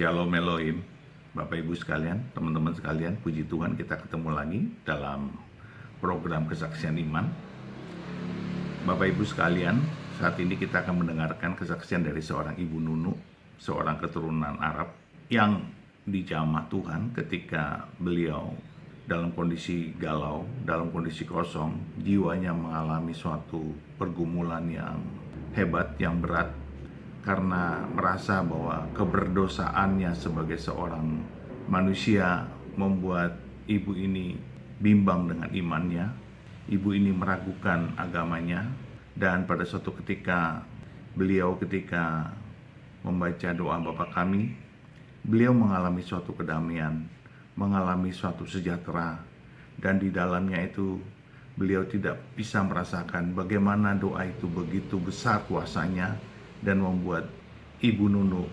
Shalom Elohim, Bapak Ibu sekalian, teman-teman sekalian, puji Tuhan kita ketemu lagi dalam program kesaksian iman. Bapak Ibu sekalian, saat ini kita akan mendengarkan kesaksian dari seorang Ibu Nunu, seorang keturunan Arab yang dijamah Tuhan ketika beliau dalam kondisi galau, dalam kondisi kosong, jiwanya mengalami suatu pergumulan yang hebat, yang berat, karena merasa bahwa keberdosaannya sebagai seorang manusia membuat ibu ini bimbang dengan imannya. Ibu ini meragukan agamanya, dan pada suatu ketika ketika membaca doa Bapa Kami, beliau mengalami suatu kedamaian, mengalami suatu sejahtera, dan di dalamnya itu beliau tidak bisa merasakan bagaimana doa itu begitu besar kuasanya dan membuat Ibu Nunu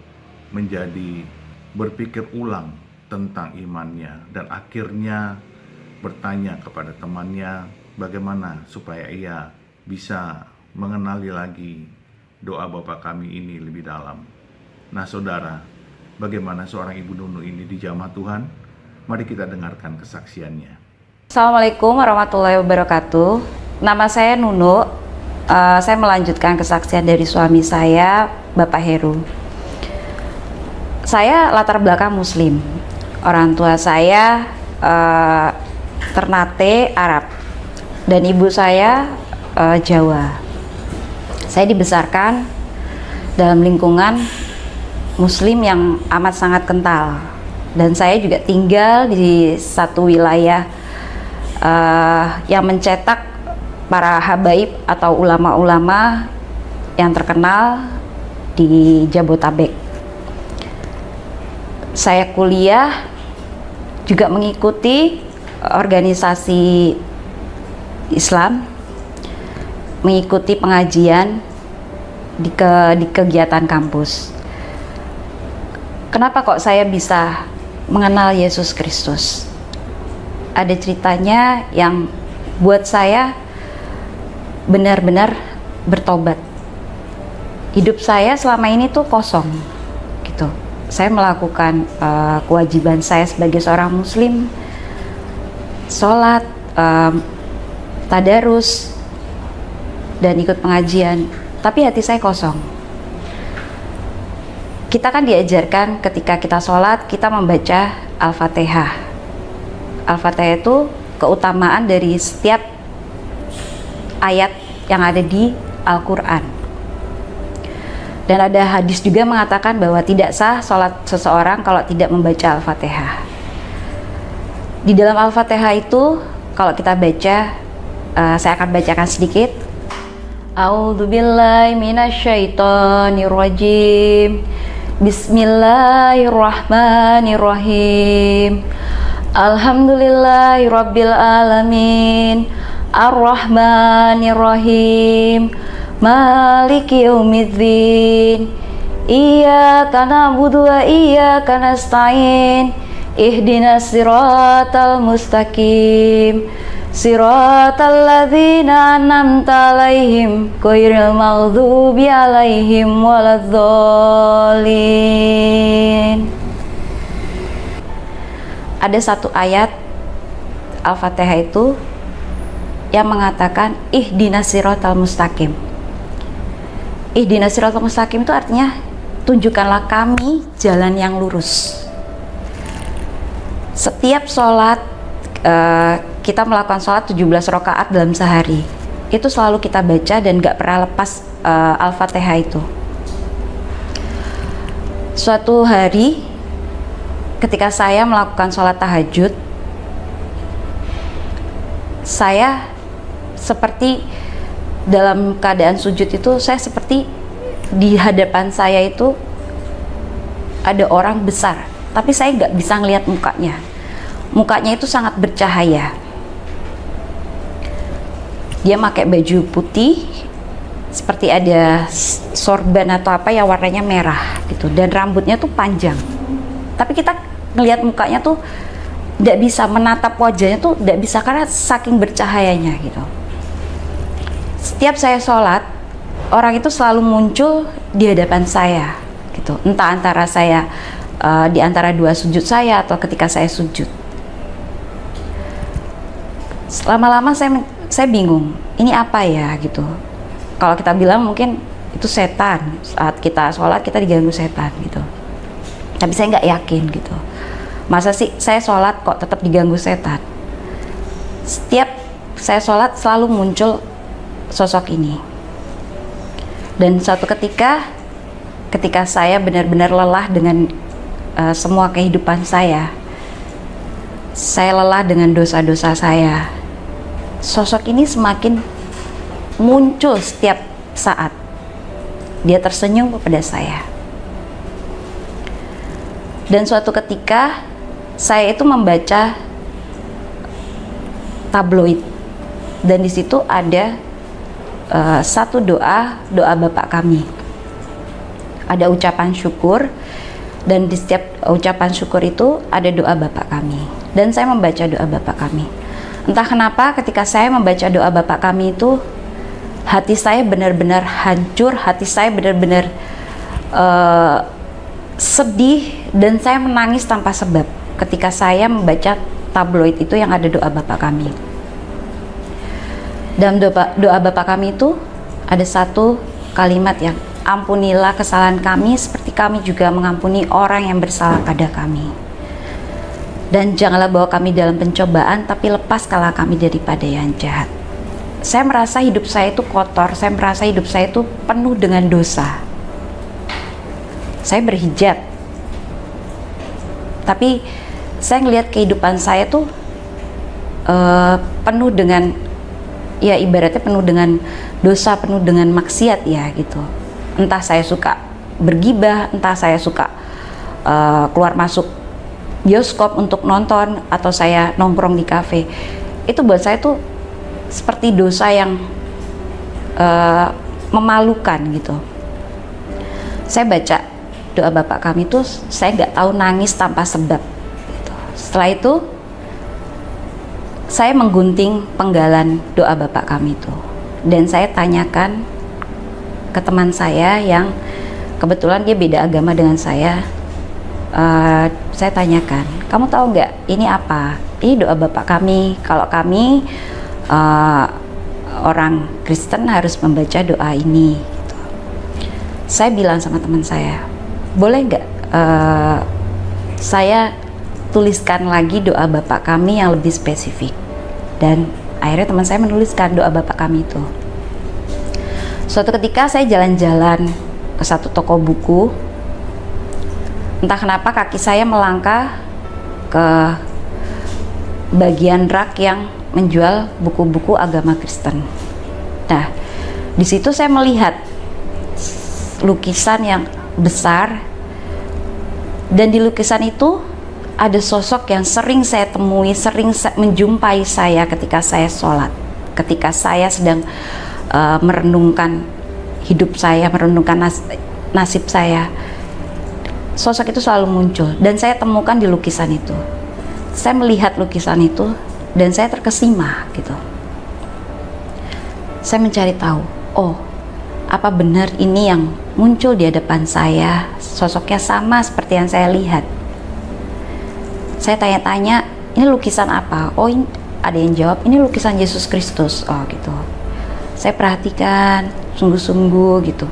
menjadi berpikir ulang tentang imannya, dan akhirnya bertanya kepada temannya bagaimana supaya ia bisa mengenali lagi doa Bapa Kami ini lebih dalam. Nah saudara, bagaimana seorang Ibu Nunu ini dijamah Tuhan? Mari kita dengarkan kesaksiannya. Assalamualaikum warahmatullahi wabarakatuh. Nama saya Nunu. Saya melanjutkan kesaksian dari suami saya, Bapak Heru. Saya latar belakang Muslim. Orang tua saya Ternate Arab dan ibu saya Jawa. Saya dibesarkan dalam lingkungan Muslim yang amat sangat kental, dan saya juga tinggal di satu wilayah yang mencetak para habaib atau ulama-ulama yang terkenal di Jabotabek. Saya kuliah juga mengikuti organisasi Islam, mengikuti pengajian di kegiatan kampus. Kenapa kok saya bisa mengenal Yesus Kristus? Ada ceritanya yang buat saya benar-benar bertobat. Hidup saya selama ini tuh kosong gitu. Saya melakukan kewajiban saya sebagai seorang Muslim, sholat, tadarus, dan ikut pengajian, tapi hati saya kosong. Kita kan diajarkan ketika kita sholat, kita membaca Al-Fatihah. Al-Fatihah itu keutamaan dari setiap ayat yang ada di Al-Quran. Dan ada hadis juga mengatakan bahwa tidak sah sholat seseorang kalau tidak membaca Al-Fatihah. Di dalam Al-Fatihah itu, kalau kita baca, saya akan bacakan sedikit. A'udzubillahi minasyaitonirrajim. Bismillahirrahmanirrahim. Alhamdulillahirabbil alamin. Ar-Rahmanir-Rahim, Maliki Yaumiddin, Iyyaka na'budu wa iyyaka nasta'in, Ihdinas siratal mustaqim, Siratal ladzina an'amta 'alaihim, ghairil maghdubi 'alaihim waladhdallin. Ada satu ayat Al-Fatihah itu yang mengatakan ihdinas siratal mustaqim. Ihdinas siratal mustaqim itu artinya tunjukkanlah kami jalan yang lurus. Setiap sholat, kita melakukan sholat 17 rakaat dalam sehari. Itu selalu kita baca dan gak pernah lepas Al-Fatihah itu. Suatu hari ketika saya melakukan sholat tahajud, saya seperti dalam keadaan sujud itu, saya seperti di hadapan saya itu ada orang besar, tapi saya nggak bisa ngelihat mukanya. Mukanya itu sangat bercahaya. Dia pakai baju putih, seperti ada sorban atau apa yang warnanya merah gitu, dan rambutnya tuh panjang. Tapi kita ngelihat mukanya tuh nggak bisa, menatap wajahnya tuh nggak bisa karena saking bercahayanya gitu. Setiap saya sholat, orang itu selalu muncul di hadapan saya gitu. Entah antara saya di antara dua sujud saya atau ketika saya sujud. Lama-lama saya bingung, ini apa ya gitu. Kalau kita bilang mungkin itu setan, saat kita sholat kita diganggu setan gitu. Tapi saya nggak yakin gitu. Masa sih saya sholat kok tetap diganggu setan? Setiap saya sholat selalu muncul sosok ini. Dan suatu ketika saya benar-benar lelah dengan semua kehidupan saya lelah dengan dosa-dosa saya. Sosok ini semakin muncul setiap saat. Dia tersenyum kepada saya. Dan suatu ketika saya itu membaca tabloid, dan di situ ada satu doa Bapak kami. Ada ucapan syukur, dan di setiap ucapan syukur itu ada doa Bapak kami. Dan saya membaca doa Bapak kami. Entah kenapa ketika saya membaca doa Bapak kami itu, hati saya benar-benar hancur, hati saya benar-benar sedih, dan saya menangis tanpa sebab ketika saya membaca tabloid itu yang ada doa Bapak kami. Dalam doa Bapak kami itu ada satu kalimat yang, ampunilah kesalahan kami seperti kami juga mengampuni orang yang bersalah pada kami. Dan janganlah bawa kami dalam pencobaan, tapi lepaskanlah kami daripada yang jahat. Saya merasa hidup saya itu kotor, saya merasa hidup saya itu penuh dengan dosa. Saya berhijab, tapi saya ngelihat kehidupan saya tuh penuh dengan, ya ibaratnya penuh dengan dosa, penuh dengan maksiat ya gitu. Entah saya suka bergibah, entah saya suka keluar masuk bioskop untuk nonton, atau saya nongkrong di kafe. Itu buat saya tuh seperti dosa yang memalukan gitu. Saya baca doa Bapak kami tuh, saya nggak tahu nangis tanpa sebab gitu. Setelah itu saya menggunting penggalan doa Bapak kami itu, dan saya tanyakan ke teman saya yang kebetulan dia beda agama dengan saya. Saya tanyakan, kamu tahu nggak ini apa? Ini doa Bapak kami. Kalau kami orang Kristen harus membaca doa ini gitu. Saya bilang sama teman saya, boleh nggak saya tuliskan lagi doa Bapak kami yang lebih spesifik? Dan akhirnya teman saya menuliskan doa Bapak kami itu. Suatu ketika saya jalan-jalan ke satu toko buku, entah kenapa kaki saya melangkah ke bagian rak yang menjual buku-buku agama Kristen. Nah, di situ saya melihat lukisan yang besar, dan di lukisan itu ada sosok yang sering saya temui, sering menjumpai saya ketika saya sholat, ketika saya sedang merenungkan hidup saya, merenungkan nasib saya. Sosok itu selalu muncul, dan saya temukan di lukisan itu. Saya melihat lukisan itu dan saya terkesima gitu. Saya mencari tahu, oh, apa benar ini yang muncul di hadapan saya sosoknya sama seperti yang saya lihat? Saya tanya-tanya, ini lukisan apa? Oh, ini, ada yang jawab, ini lukisan Yesus Kristus. Oh gitu. Saya perhatikan sungguh-sungguh gitu.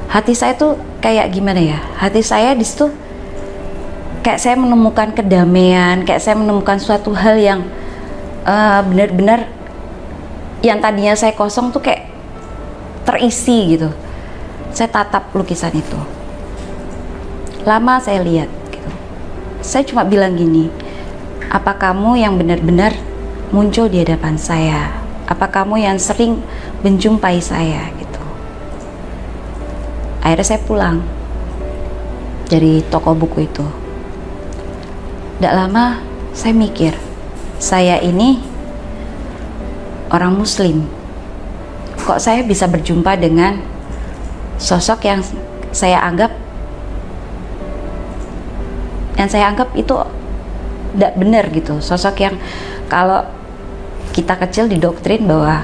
Hati saya tuh kayak gimana ya? Hati saya di situ kayak saya menemukan kedamaian, kayak saya menemukan suatu hal yang benar-benar yang tadinya saya kosong tuh kayak terisi gitu. Saya tatap lukisan itu. Lama saya lihat gitu. Saya cuma bilang gini, apa kamu yang benar-benar muncul di hadapan saya? Apa kamu yang sering menjumpai saya gitu? Akhirnya saya pulang dari toko buku itu. Tidak lama saya mikir, saya ini orang Muslim, kok saya bisa berjumpa dengan sosok yang saya anggap itu tidak benar gitu. Sosok yang kalau kita kecil didoktrin bahwa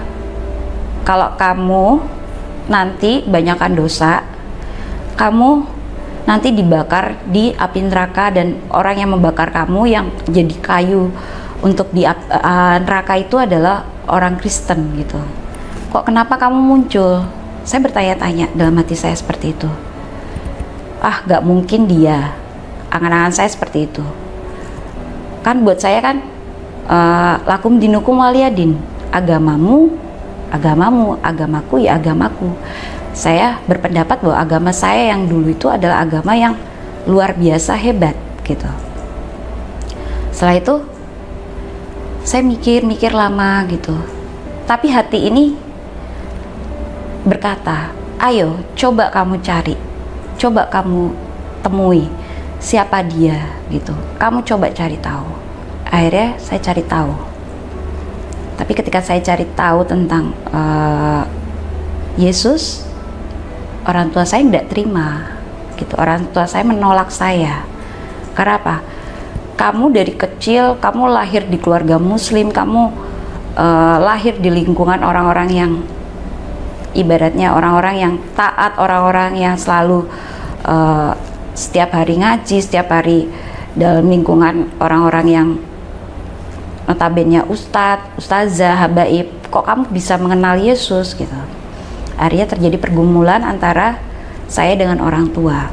kalau kamu nanti banyakkan dosa, kamu nanti dibakar di api neraka, dan orang yang membakar kamu yang jadi kayu untuk di neraka itu adalah orang Kristen gitu. Kok kenapa kamu muncul? Saya bertanya-tanya dalam hati saya seperti itu. Gak mungkin dia. Angan-angan saya seperti itu. Kan buat saya kan lakum dinukum waliyadin. Agamamu, agamaku ya agamaku. Saya berpendapat bahwa agama saya yang dulu itu adalah agama yang luar biasa hebat gitu. Setelah itu saya mikir lama gitu. Tapi hati ini berkata, ayo coba kamu cari, coba kamu temui siapa dia gitu. Kamu coba cari tahu. Akhirnya saya cari tahu. Tapi ketika saya cari tahu tentang Yesus, orang tua saya tidak terima gitu. Orang tua saya menolak saya. Karena apa? Kamu dari kecil, kamu lahir di keluarga muslim, kamu lahir di lingkungan orang-orang yang ibaratnya orang-orang yang taat, orang-orang yang selalu setiap hari ngaji, setiap hari dalam lingkungan orang-orang yang notabene ustadz, ustazah, habaib. Kok kamu bisa mengenal Yesus gitu? Akhirnya terjadi pergumulan antara saya dengan orang tua.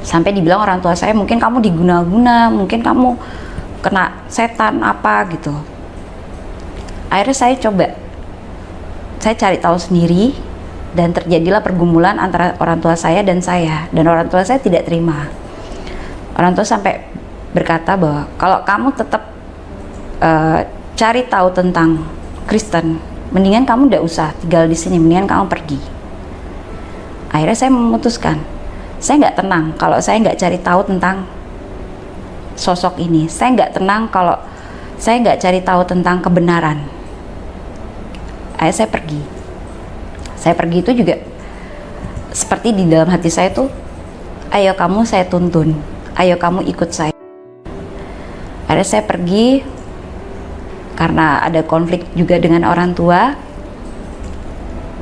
Sampai dibilang orang tua saya, mungkin kamu diguna-guna, mungkin kamu kena setan apa gitu. Akhirnya saya cari tahu sendiri, dan terjadilah pergumulan antara orang tua saya dan saya. Dan orang tua saya tidak terima. Orang tua sampai berkata bahwa kalau kamu tetap cari tahu tentang Kristen, mendingan kamu tidak usah tinggal di sini, mendingan kamu pergi. Akhirnya saya memutuskan, saya nggak tenang kalau saya nggak cari tahu tentang sosok ini. Saya nggak tenang kalau saya nggak cari tahu tentang kebenaran. Akhirnya saya pergi. Saya pergi itu juga seperti di dalam hati saya tuh, ayo kamu saya tuntun, ayo kamu ikut saya. Akhirnya saya pergi karena ada konflik juga dengan orang tua.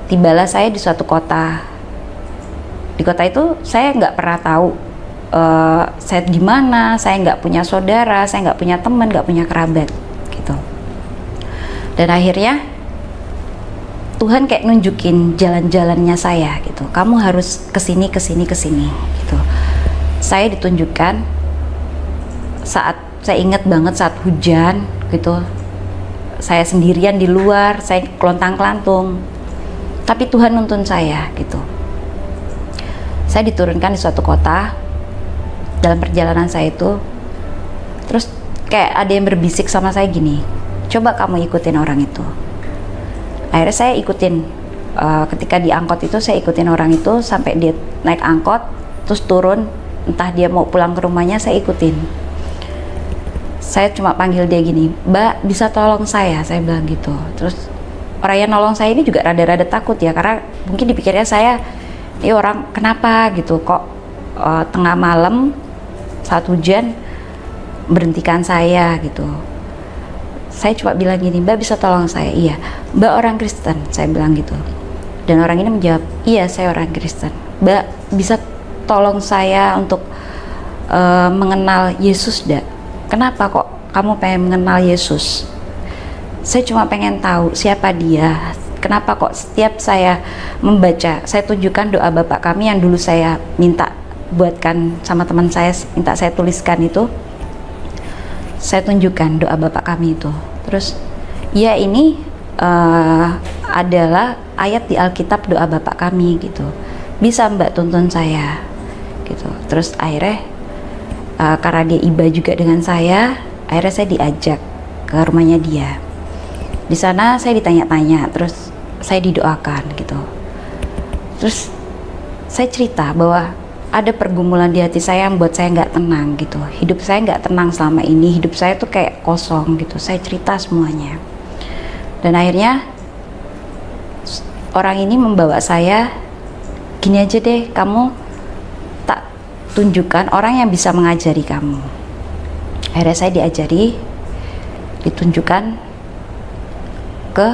Tibalah saya di suatu kota. Di kota itu saya nggak pernah tahu saya di mana, saya nggak punya saudara, saya nggak punya teman, nggak punya kerabat gitu. Dan akhirnya Tuhan kayak nunjukin jalan-jalannya saya gitu. Kamu harus kesini gitu. Saya ditunjukkan saat, saya ingat banget saat hujan gitu. Saya sendirian di luar, saya kelontang-kelantung. Tapi Tuhan nuntun saya gitu. Saya diturunkan di suatu kota. Dalam perjalanan saya itu, terus kayak ada yang berbisik sama saya gini, coba kamu ikutin orang itu. Akhirnya saya ikutin, ketika di angkot itu saya ikutin orang itu sampai dia naik angkot, terus turun, entah dia mau pulang ke rumahnya, saya ikutin. Saya cuma panggil dia gini, Mbak bisa tolong saya bilang gitu. Terus orang yang nolong saya ini juga rada-rada takut ya, karena mungkin dipikirnya saya, ini orang kenapa gitu, kok tengah malam saat hujan berhentikan saya gitu. Saya cuma bilang gini, Mbak bisa tolong saya? Iya. Mbak orang Kristen, saya bilang gitu. Dan orang ini menjawab, iya saya orang Kristen. Mbak bisa tolong saya untuk mengenal Yesus enggak? Kenapa kok kamu pengen mengenal Yesus? Saya cuma pengen tahu siapa dia. Kenapa kok setiap saya membaca, saya tunjukkan doa Bapak kami yang dulu saya minta buatkan sama teman saya, minta saya tuliskan itu. Saya tunjukkan doa Bapak kami itu. Terus, ya ini adalah ayat di Alkitab doa Bapak kami gitu. Bisa Mbak tuntun saya gitu. Terus akhirnya karena dia iba juga dengan saya, akhirnya saya diajak ke rumahnya dia. Di sana saya ditanya-tanya, terus saya didoakan gitu. Terus saya cerita bahwa ada pergumulan di hati saya yang buat saya nggak tenang gitu. Hidup saya nggak tenang selama ini. Hidup saya tuh kayak kosong gitu. Saya cerita semuanya. Dan akhirnya orang ini membawa saya, gini aja deh, kamu tak tunjukkan orang yang bisa mengajari kamu. Akhirnya saya diajari, ditunjukkan ke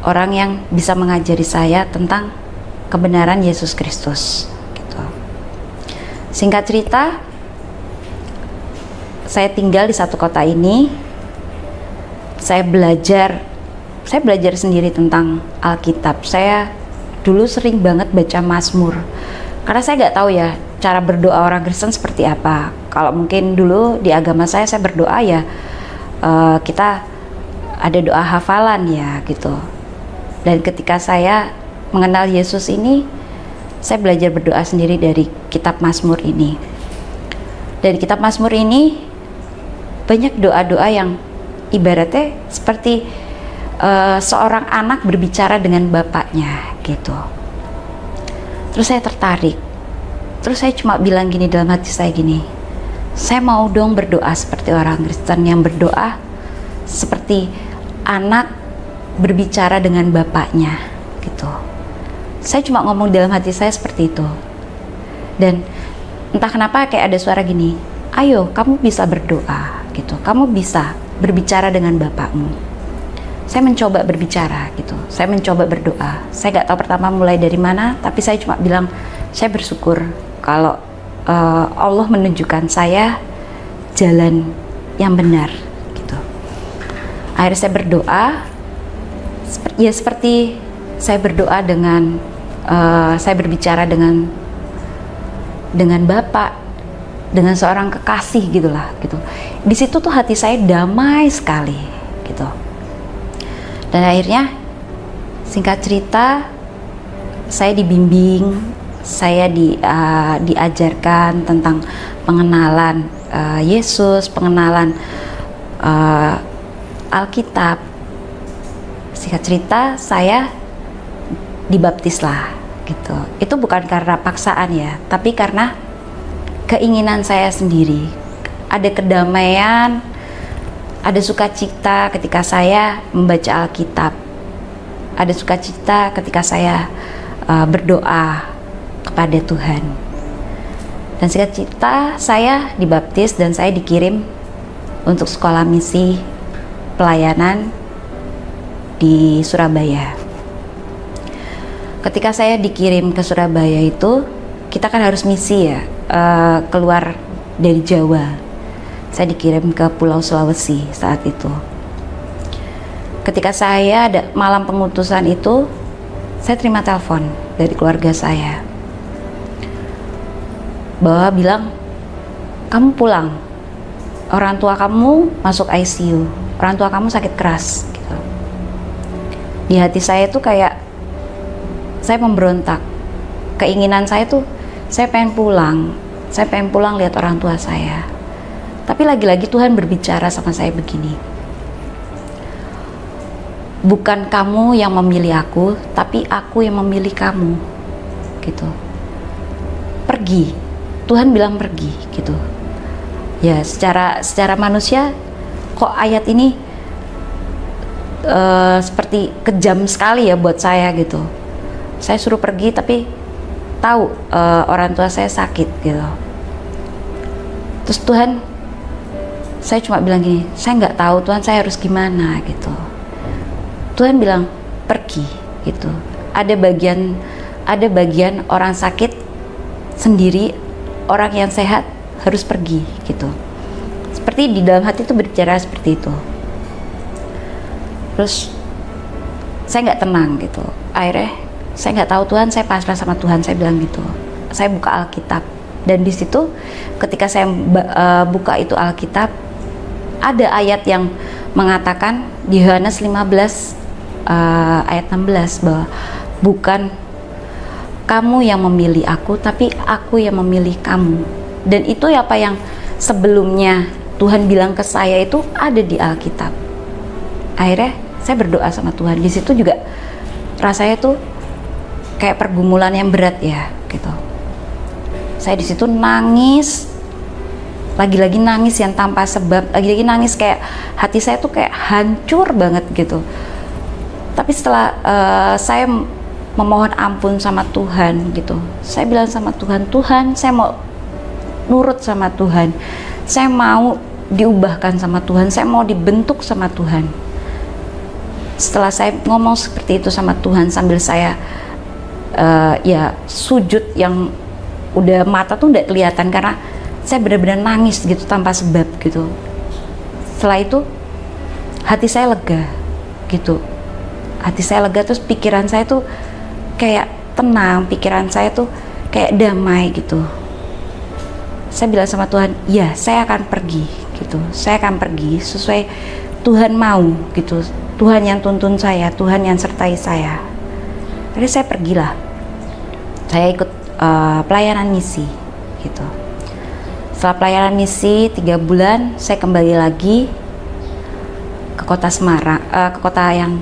orang yang bisa mengajari saya tentang kebenaran Yesus Kristus gitu. Singkat cerita, saya tinggal di satu kota ini. Saya belajar sendiri tentang Alkitab. Saya dulu sering banget baca Mazmur, karena saya nggak tahu ya cara berdoa orang Kristen seperti apa. Kalau mungkin dulu di agama saya berdoa ya kita ada doa hafalan ya gitu. Dan ketika saya mengenal Yesus ini, saya belajar berdoa sendiri dari kitab Mazmur ini. Dari kitab Mazmur ini banyak doa-doa yang ibaratnya seperti seorang anak berbicara dengan bapaknya gitu. Terus saya tertarik. Terus saya cuma bilang gini dalam hati saya gini, saya mau dong berdoa seperti orang Kristen yang berdoa seperti anak berbicara dengan bapaknya gitu. Saya cuma ngomong dalam hati saya seperti itu. Dan entah kenapa kayak ada suara gini, ayo kamu bisa berdoa gitu, kamu bisa berbicara dengan bapakmu. Saya mencoba berbicara gitu, saya mencoba berdoa. Saya nggak tahu pertama mulai dari mana, tapi saya cuma bilang saya bersyukur kalau Allah menunjukkan saya jalan yang benar gitu. Akhirnya saya berdoa, ya seperti saya berdoa dengan saya berbicara dengan Bapak, dengan seorang kekasih gitulah gitu. Di situ tuh hati saya damai sekali gitu. Dan akhirnya singkat cerita saya dibimbing, saya diajarkan tentang pengenalan Yesus, pengenalan Alkitab. Singkat cerita saya dibaptis lah gitu. Itu bukan karena paksaan ya, tapi karena keinginan saya sendiri. Ada kedamaian, ada sukacita ketika saya membaca Alkitab. Ada sukacita ketika saya berdoa kepada Tuhan. Dan singkat cerita saya dibaptis dan saya dikirim untuk sekolah misi pelayanan di Surabaya. Ketika saya dikirim ke Surabaya itu, kita kan harus misi ya, keluar dari Jawa. Saya dikirim ke Pulau Sulawesi saat itu. Ketika saya ada malam pengutusan itu, saya terima telepon dari keluarga saya bahwa bilang, kamu pulang, orang tua kamu masuk ICU, orang tua kamu sakit keras gitu. Di hati saya tuh kayak saya memberontak. Keinginan saya tuh saya pengen pulang lihat orang tua saya. Tapi lagi-lagi Tuhan berbicara sama saya begini, bukan kamu yang memilih aku, tapi aku yang memilih kamu gitu. Pergi, Tuhan bilang pergi gitu. Ya secara manusia kok ayat ini seperti kejam sekali ya buat saya gitu. Saya suruh pergi tapi tahu orang tua saya sakit gitu. Terus Tuhan, saya cuma bilang gini, saya nggak tahu Tuhan, saya harus gimana gitu. Tuhan bilang pergi gitu. Ada bagian orang sakit sendiri, orang yang sehat harus pergi gitu. Seperti di dalam hati itu berbicara seperti itu. Terus saya nggak tenang gitu. Akhirnya saya nggak tahu Tuhan, saya pasrah sama Tuhan, saya bilang gitu. Saya buka Alkitab dan di situ ketika saya buka itu Alkitab, ada ayat yang mengatakan di Yohanes 15 ayat 16 bahwa bukan kamu yang memilih aku, tapi aku yang memilih kamu. Dan itu apa yang sebelumnya Tuhan bilang ke saya itu ada di Alkitab. Akhirnya saya berdoa sama Tuhan. Di situ juga rasanya tuh kayak pergumulan yang berat ya gitu. Saya di situ nangis, lagi-lagi nangis yang tanpa sebab, lagi-lagi nangis kayak hati saya tuh kayak hancur banget gitu. Tapi setelah saya memohon ampun sama Tuhan gitu, saya bilang sama Tuhan, Tuhan saya mau nurut sama Tuhan, saya mau diubahkan sama Tuhan, saya mau dibentuk sama Tuhan. Setelah saya ngomong seperti itu sama Tuhan sambil saya ya sujud yang udah mata tuh nggak kelihatan karena saya benar-benar nangis gitu tanpa sebab gitu. Setelah itu hati saya lega gitu, hati saya lega, terus pikiran saya tuh kayak tenang, pikiran saya tuh kayak damai gitu. Saya bilang sama Tuhan, ya saya akan pergi gitu, saya akan pergi sesuai Tuhan mau gitu, Tuhan yang tuntun saya, Tuhan yang sertai saya. Jadi saya pergilah, saya ikut pelayanan misi gitu. Setelah pelayanan misi 3 bulan, saya kembali lagi ke kota Semarang, ke kota yang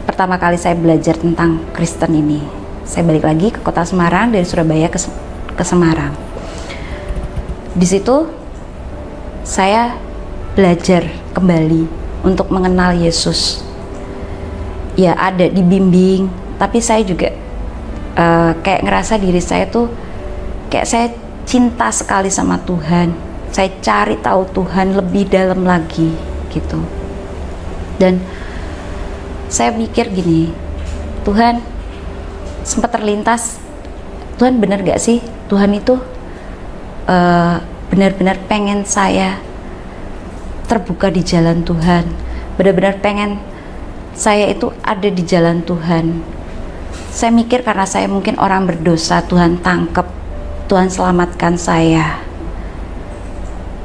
pertama kali saya belajar tentang Kristen ini. Saya balik lagi ke kota Semarang, dari Surabaya ke Semarang. Di situ saya belajar kembali untuk mengenal Yesus. Ya ada dibimbing, tapi saya juga kayak ngerasa diri saya tuh kayak saya cinta sekali sama Tuhan. Saya cari tahu Tuhan lebih dalam lagi gitu. Dan saya mikir gini, Tuhan, sempat terlintas, Tuhan benar gak sih Tuhan itu benar-benar pengen saya terbuka di jalan Tuhan, benar-benar pengen saya itu ada di jalan Tuhan. Saya mikir karena saya mungkin orang berdosa, Tuhan tangkap, Tuhan selamatkan saya.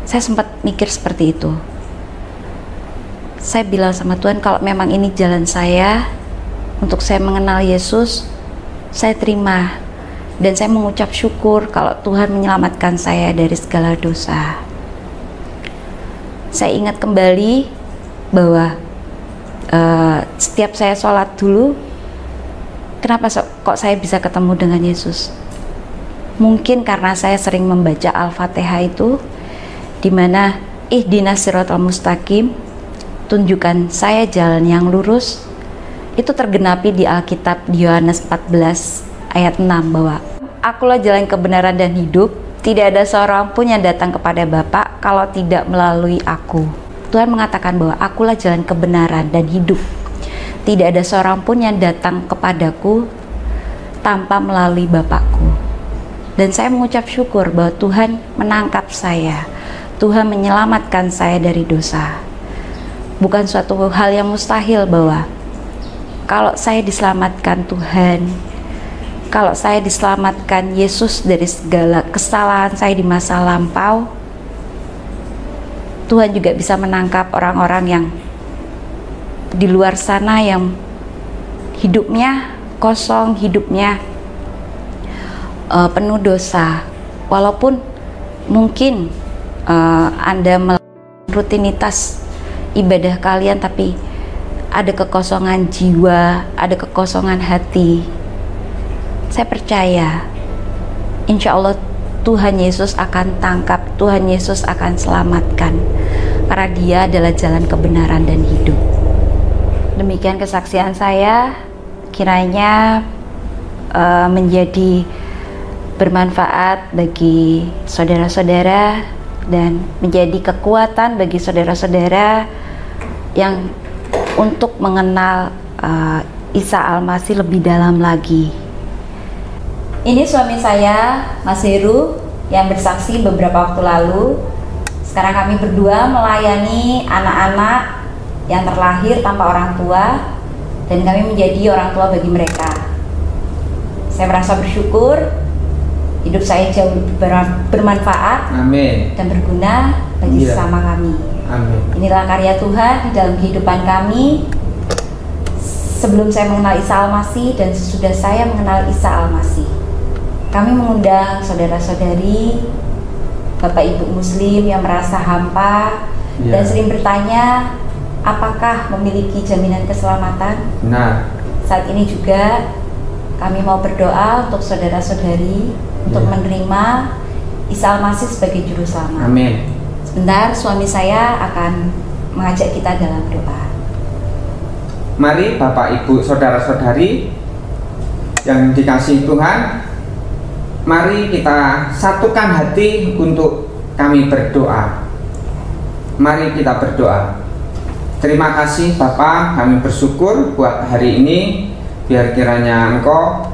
Saya sempat mikir seperti itu. Saya bilang sama Tuhan, kalau memang ini jalan saya untuk saya mengenal Yesus, saya terima. Dan saya mengucap syukur kalau Tuhan menyelamatkan saya dari segala dosa. Saya ingat kembali bahwa setiap saya sholat dulu, kenapa kok saya bisa ketemu dengan Yesus? Mungkin karena saya sering membaca Al-Fatihah itu, di mana ihdinas siratal mustaqim, tunjukkan saya jalan yang lurus, itu tergenapi di Alkitab di Yohanes 14 ayat 6 bahwa akulah jalan kebenaran dan hidup, tidak ada seorang pun yang datang kepada Bapa kalau tidak melalui aku. Tuhan mengatakan bahwa akulah jalan kebenaran dan hidup, tidak ada seorang pun yang datang kepadaku tanpa melalui Bapakku. Dan saya mengucap syukur bahwa Tuhan menangkap saya, Tuhan menyelamatkan saya dari dosa. Bukan suatu hal yang mustahil bahwa kalau saya diselamatkan Tuhan, kalau saya diselamatkan Yesus dari segala kesalahan saya di masa lampau, Tuhan juga bisa menangkap orang-orang yang di luar sana yang hidupnya kosong, hidupnya penuh dosa. Walaupun mungkin Anda melakukan rutinitas ibadah kalian, tapi ada kekosongan jiwa, ada kekosongan hati. Saya percaya, insya Allah Tuhan Yesus akan tangkap, Tuhan Yesus akan selamatkan, karena Dia adalah jalan kebenaran dan hidup. Demikian kesaksian saya, kiranya menjadi bermanfaat bagi saudara-saudara dan menjadi kekuatan bagi saudara-saudara yang untuk mengenal Isa Al-Masih lebih dalam lagi. Ini suami saya, Mas Heru, yang bersaksi beberapa waktu lalu. Sekarang kami berdua melayani anak-anak yang terlahir tanpa orang tua, dan kami menjadi orang tua bagi mereka. Saya merasa bersyukur, hidup saya jauh bermanfaat, amin, dan berguna bagi sesama kami. Amin. Inilah karya Tuhan di dalam kehidupan kami. Sebelum saya mengenal Isa Al-Masih dan sesudah saya mengenal Isa Al-Masih, kami mengundang saudara-saudari, Bapak Ibu Muslim yang merasa hampa dan sering bertanya, apakah memiliki jaminan keselamatan? Nah, saat ini juga kami mau berdoa untuk saudara-saudari untuk menerima Isa Al-Masih sebagai Juru Selamat. Amin. Sebentar, suami saya akan mengajak kita dalam doa. Mari Bapak Ibu Saudara-saudari yang dikasihi Tuhan, mari kita satukan hati untuk kami berdoa. Mari kita berdoa. Terima kasih Bapak, kami bersyukur buat hari ini. Biar kiranya Engkau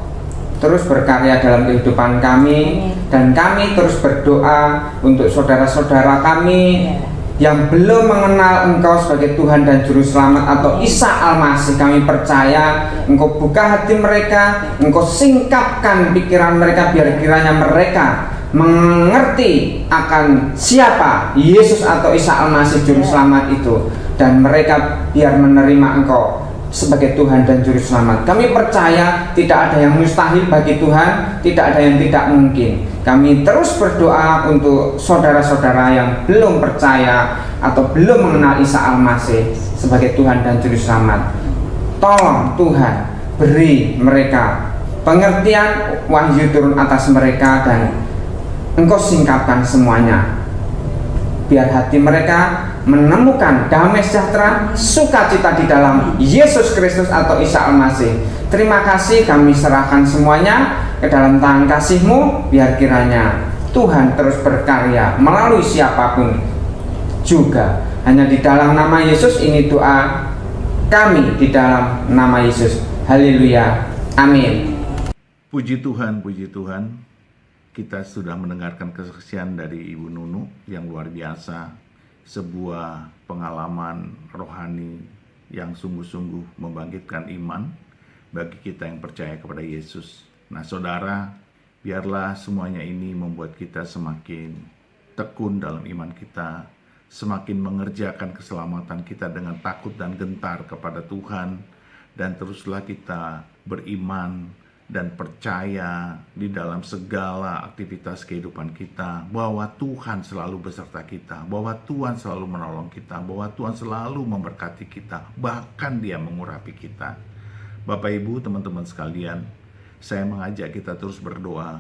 terus berkarya dalam kehidupan kami. Dan kami terus berdoa untuk saudara-saudara kami yang belum mengenal Engkau sebagai Tuhan dan Juru Selamat atau Isa Al-Masih. Kami percaya Engkau buka hati mereka, Engkau singkapkan pikiran mereka, biar kiranya mereka mengerti akan siapa Yesus atau Isa Al-Masih Juru Selamat itu, dan mereka biar menerima Engkau sebagai Tuhan dan Juru Selamat. Kami percaya tidak ada yang mustahil bagi Tuhan, tidak ada yang tidak mungkin. Kami terus berdoa untuk saudara-saudara yang belum percaya atau belum mengenal Isa Al-Masih sebagai Tuhan dan Juru Selamat. Tolong Tuhan, beri mereka pengertian, wahyu turun atas mereka, dan Engkau singkapkan semuanya, biar hati mereka menemukan damai sejahtera, sukacita di dalam Yesus Kristus atau Isa Al-Masih. Terima kasih, kami serahkan semuanya ke dalam tangan kasih-Mu, biar kiranya Tuhan terus berkarya melalui siapapun juga. Hanya di dalam nama Yesus ini doa kami, di dalam nama Yesus. Haleluya, amin. Puji Tuhan, puji Tuhan. Kita sudah mendengarkan kesaksian dari Ibu Nunu yang luar biasa. Sebuah pengalaman rohani yang sungguh-sungguh membangkitkan iman bagi kita yang percaya kepada Yesus. Nah saudara, biarlah semuanya ini membuat kita semakin tekun dalam iman kita, semakin mengerjakan keselamatan kita dengan takut dan gentar kepada Tuhan, dan teruslah kita beriman dan percaya di dalam segala aktivitas kehidupan kita bahwa Tuhan selalu beserta kita, bahwa Tuhan selalu menolong kita, bahwa Tuhan selalu memberkati kita, bahkan Dia mengurapi kita. Bapak Ibu, teman-teman sekalian, saya mengajak kita terus berdoa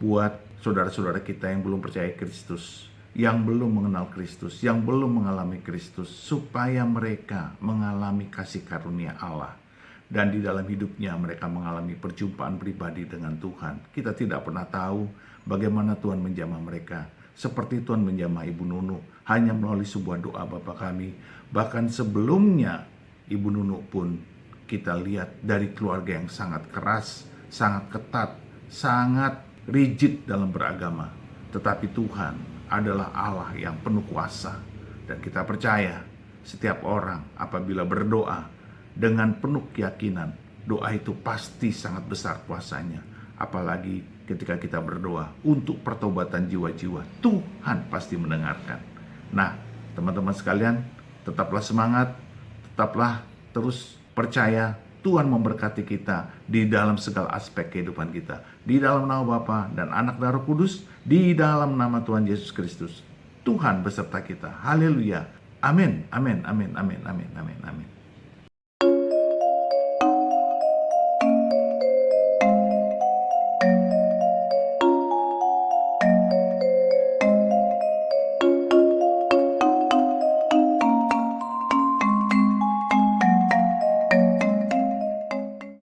buat saudara-saudara kita yang belum percaya Kristus, yang belum mengenal Kristus, yang belum mengalami Kristus, supaya mereka mengalami kasih karunia Allah. Dan di dalam hidupnya mereka mengalami perjumpaan pribadi dengan Tuhan. Kita tidak pernah tahu bagaimana Tuhan menjamah mereka. Seperti Tuhan menjamah Ibu Nunu hanya melalui sebuah doa Bapa kami. Bahkan sebelumnya Ibu Nunu pun kita lihat dari keluarga yang sangat keras, sangat ketat, sangat rigid dalam beragama. Tetapi Tuhan adalah Allah yang penuh kuasa. Dan kita percaya setiap orang apabila berdoa dengan penuh keyakinan, doa itu pasti sangat besar kuasanya. Apalagi ketika kita berdoa untuk pertobatan jiwa-jiwa, Tuhan pasti mendengarkan. Nah, teman-teman sekalian, tetaplah semangat, tetaplah terus percaya. Tuhan memberkati kita di dalam segala aspek kehidupan kita. Di dalam nama Bapa dan Anak dan Roh Kudus, di dalam nama Tuhan Yesus Kristus. Tuhan beserta kita. Haleluya. Amin, amin, amin, amin, amin, amin, amin.